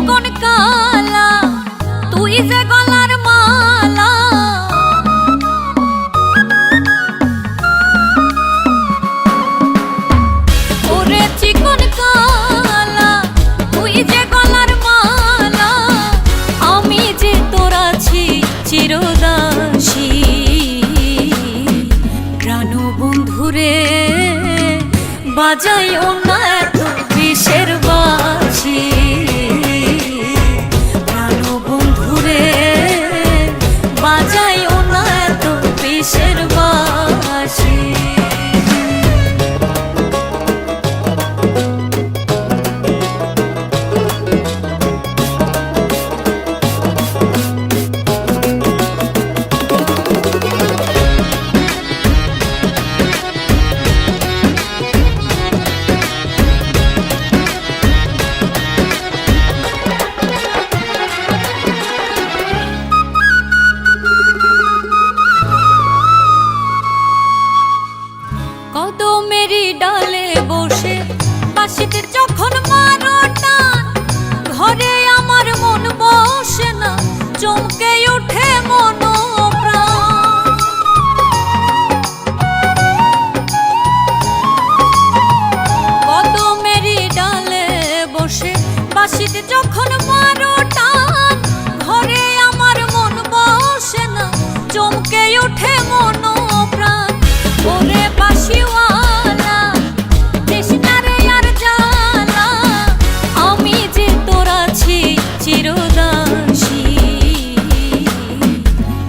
চিকন কালা তুই যে গলার মালা, ওরে চিকন কালা তুই যে গলার মালা, আমি যে তোর আছি চিরদাসী। প্রাণ বন্ধুরে বাজাইও না এত বিষের বাঁশি, প্রাণ বন্ধুরে বাজাইও না এত বিষের বাঁশি। কদমেরই ডালে বসে বাঁশিতে যখন মারো টান, ঘরে আমার মন বসে না, চমকে ওঠে মন প্রাণ। কদমেরই ডালে বসে বাঁশিতে যখন মারো টান, ঘরে আমার মন বসে না, চমকে ওঠে মন প্রাণ। ওরে বাঁশিওয়ালা দিস না রে আর জ্বালা, আমি যে তোর আছি চিরদাসী।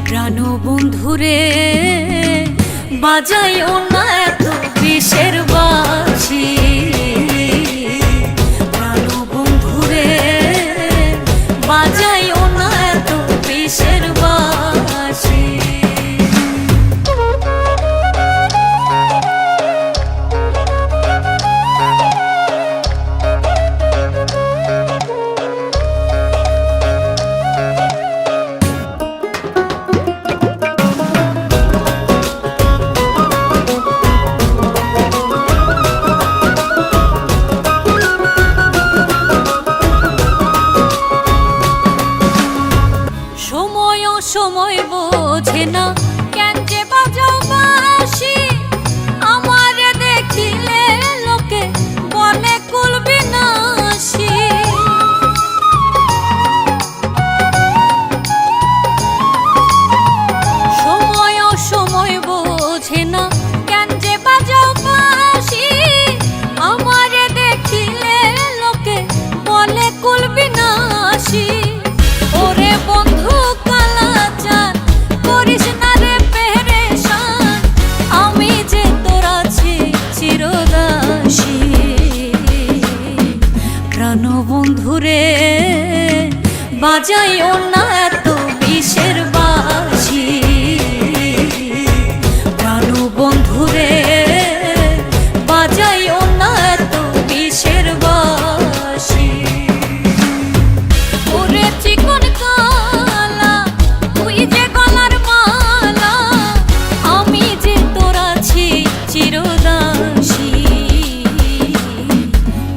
প্রাণ বন্ধুরে বাজাইও না এত বিষের বাঁশি, প্রাণ বন্ধুরে বাজাইও না এত বিষের বাঁশি। সময় বোঝে না কেন যে বাজাও বাঁশি, আমারে দেখিলে লোকে বলে কুল বিনাশী। সময় বোঝে না কেন যে বাজাও বাঁশি, আমারে দেখিলে লোকে বলে কুল বিনাশী। ওরে বন্ধু করিস না রে পেরেশান, আমি যে তোর আছি চিরদাসী। প্রাণ বন্ধুরে বাজাইও না এত বিষের বাঁশি, প্রাণ বন্ধুরে বাজাইও না এত বিষের বাঁশি। ওরে চিকন কালা তুই যে গলার মালা, আমি যে তোর আছি চিরদাসী।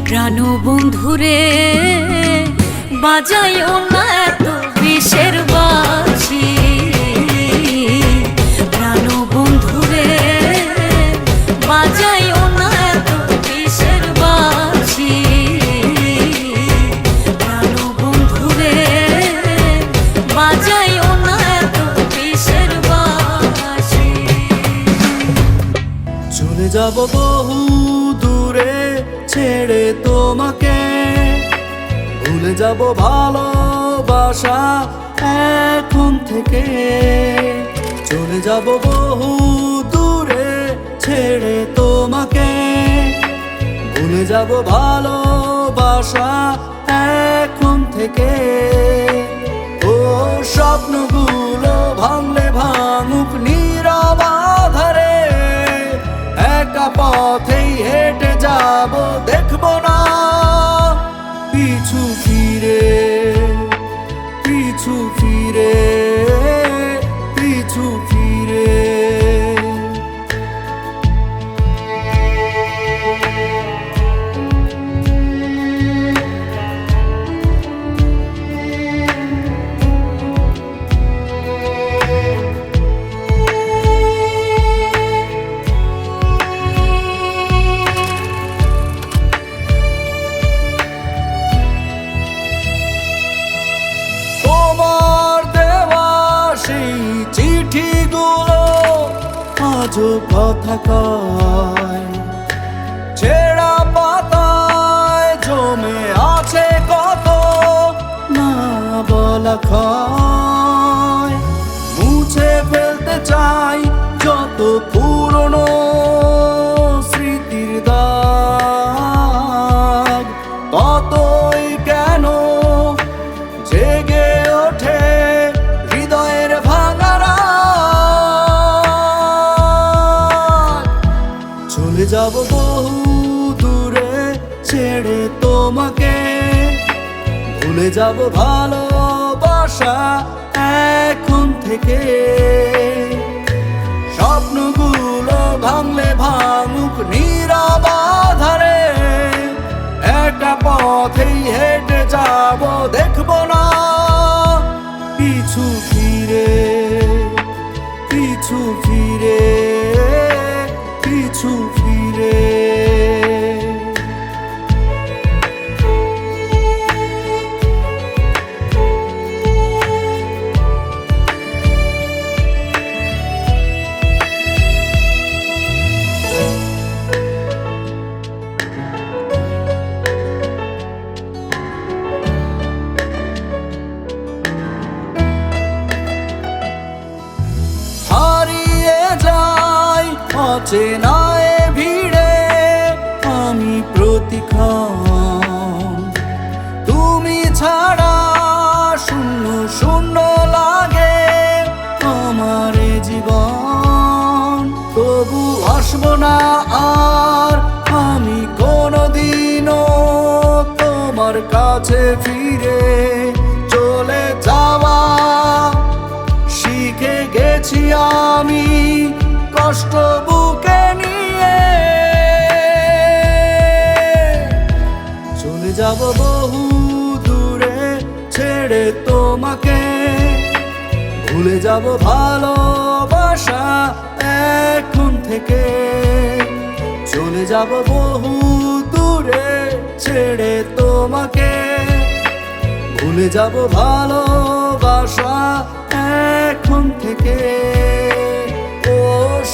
প্রাণ বন্ধুরে বাজাইও না এত বিষের বাঁশি, প্রাণ বন্ধুরে বাজাইও না এত বিষের বাঁশি, প্রাণ বন্ধুরে বাজাইও না এত বিষের বাঁশি। চলে যাব বহু দূরে ছেড়ে তোমাকে, ভুলে যাব ভালোবাসা এখন থেকে। চলে যাব বহু দূরে ছেড়ে তোমাকে, ভুলে যাব ভালোবাসা এখন থেকে। ও স্বপ্নগুলো ভাঙলে ভাঙুক নীরব আধারে, একা পথেই হেঁটে যাব, দেখব না পিছু ফিরে, পিছু ফিরে, পিছু ফিরে। আজও কথা কয়, ছেঁড়া পাতায় জমে আছে কত না বলা ক্ষয়। মুছে ফেলতে চাই যত পুরনো স্মৃতির দাগ, ততই কেন জেগে ওঠে হৃদয়ের ভাঙা রাত। চলে যাব বহু দূরে ছেড়ে তোমাকে, ভুলে যাব ভালোবাসা এখন থেকে। স্বপ্নগুলো ভাঙলে ভাঙুক নীরব আধারে, একটা পথেই হেঁটে যাব, দেখবো না পিছু ফিরে, পিছু ফিরে, পিছু ফিরে। হারিয়ে যাই অচেনায় ভিড়ে আমি প্রতিক্ষণ, তুমি ছাড়া শূন্য শূন্য লাগে আমার এ জীবন। তবু আসবো না আর আমি কোনোদিনও তোমার কাছে ফিরে, চলে যাওয়া শিখে গেছি আমি কষ্ট বুকে নিয়ে। চলে যাব বহু দূরে ছেড়ে তোমাকে, ভুলে যাব ভালোবাসা এখন থেকে। চলে যাব বহু দূরে ছেড়ে তোমাকে, ভুলে যাব ভালোবাসা এখন থেকে। ও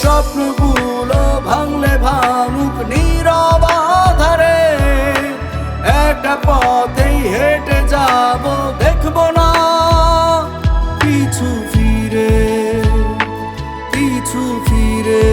স্বপ্নগুলো ভাঙলে ভাঙুক নীরব আধারে, একটা পথেই হেঁটে যাব, দেখবো না পিছু ফিরে, পিছু ফিরে।